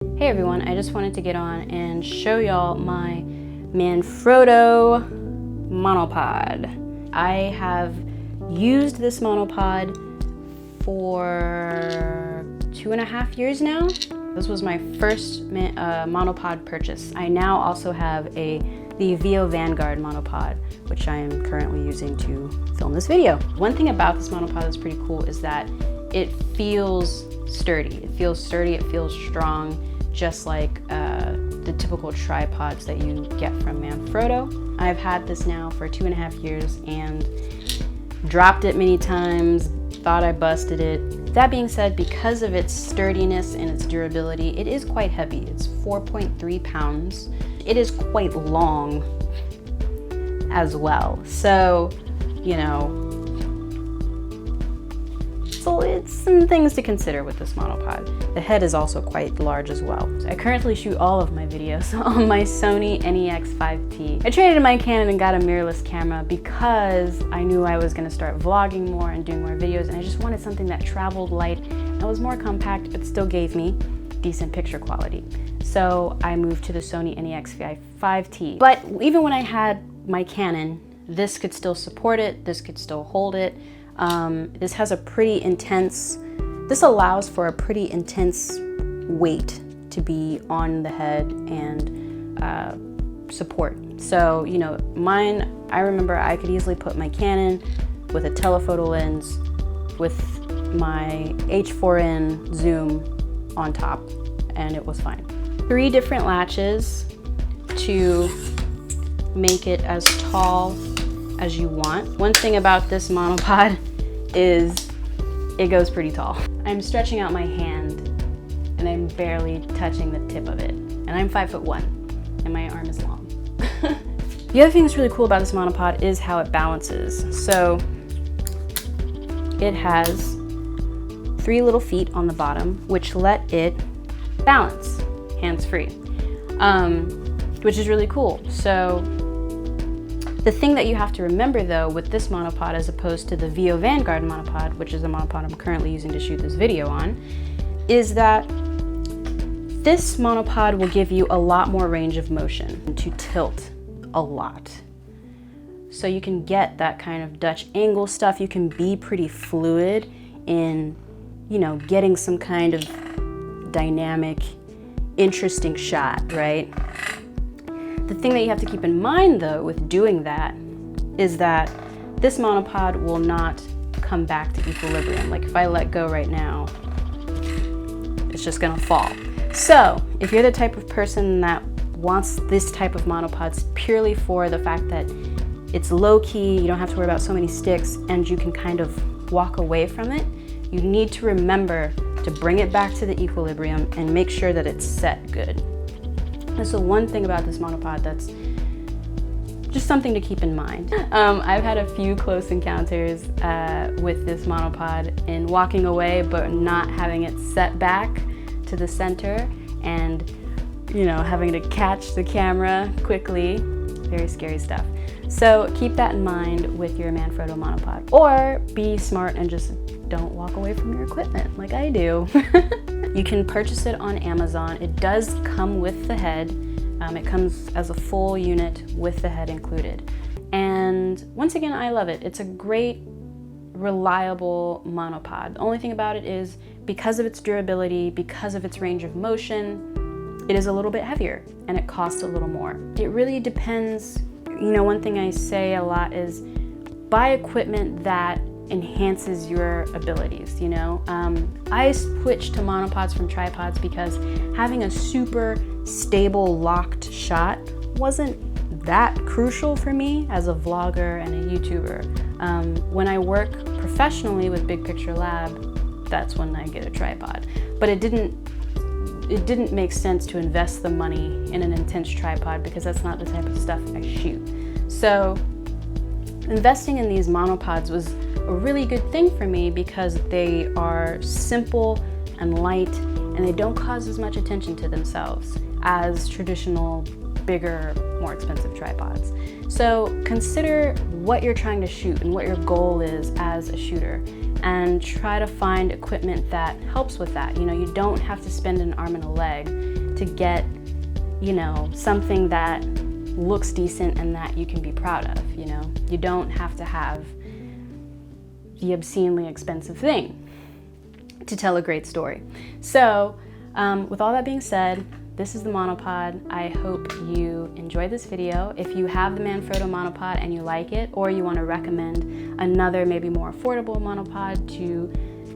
Hey everyone, I just wanted to get on and show y'all my Manfrotto Monopod. I have used this monopod for 2.5 years now. This was my first monopod purchase. I now also have the VO Vanguard monopod, which I am currently using to film this video. One thing about this monopod that's pretty cool is that it feels sturdy. It feels strong, just like the typical tripods that you get from Manfrotto. I've had this now for 2.5 years and dropped it many times, thought I busted it. That being said, because of its sturdiness and its durability, it is quite heavy. It's 4.3 pounds. It is quite long as well. So, you know, so it's some things to consider with this monopod. The head is also quite large as well. So I currently shoot all of my videos on my Sony NEX 5T. I traded in my Canon and got a mirrorless camera because I knew I was gonna start vlogging more and doing more videos, and I just wanted something that traveled light and was more compact but still gave me decent picture quality. So I moved to the Sony NEX 5T. But even when I had my Canon, this could still support it, this could still hold it. This has a pretty intense, this allows for a pretty intense weight to be on the head and support. So, you know, mine, I remember I could easily put my Canon with a telephoto lens with my H4n zoom on top, and it was fine. 3 different latches to make it as tall as you want. One thing about this monopod is it goes pretty tall. I'm stretching out my hand and I'm barely touching the tip of it. And I'm 5'1" and my arm is long. The other thing that's really cool about this monopod is how it balances. So it has 3 little feet on the bottom, which let it balance hands-free, which is really cool. So the thing that you have to remember though with this monopod as opposed to the VO Vanguard monopod, which is the monopod I'm currently using to shoot this video on, is that this monopod will give you a lot more range of motion to tilt a lot. So you can get that kind of Dutch angle stuff. You can be pretty fluid in, you know, getting some kind of dynamic, interesting shot, right? The thing that you have to keep in mind though with doing that is that this monopod will not come back to equilibrium. Like if I let go right now, it's just gonna fall. So if you're the type of person that wants this type of monopods purely for the fact that it's low key, you don't have to worry about so many sticks, and you can kind of walk away from it, you need to remember to bring it back to the equilibrium and make sure that it's set good. And so one thing about this monopod that's just something to keep in mind. I've had a few close encounters with this monopod in walking away but not having it set back to the center and, you know, having to catch the camera quickly. Very scary stuff. So keep that in mind with your Manfrotto monopod. Or be smart and just don't walk away from your equipment like I do. You can purchase it on Amazon. It does come with the head. It comes as a full unit with the head included. And once again, I love it. It's a great, reliable monopod. The only thing about it is because of its durability, because of its range of motion, it is a little bit heavier and it costs a little more. It really depends. You know, one thing I say a lot is buy equipment that enhances your abilities, you know? I switched to monopods from tripods because having a super stable locked shot wasn't that crucial for me as a vlogger and a YouTuber. When I work professionally with Big Picture Lab, that's when I get a tripod. But it didn't make sense to invest the money in an intense tripod because that's not the type of stuff I shoot. So investing in these monopods was a really good thing for me because they are simple and light and they don't cause as much attention to themselves as traditional, bigger, more expensive tripods. So consider what you're trying to shoot and what your goal is as a shooter. and try to find equipment that helps with that. You know, you don't have to spend an arm and a leg to get, you know, something that looks decent and that you can be proud of, you know? You don't have to have the obscenely expensive thing to tell a great story. So, with all that being said, this is the monopod. I hope you enjoyed this video. If you have the Manfrotto Monopod and you like it, or you want to recommend another maybe more affordable monopod to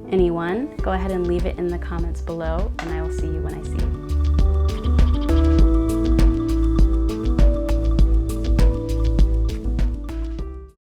anyone, go ahead and leave it in the comments below, and I will see you when I see you.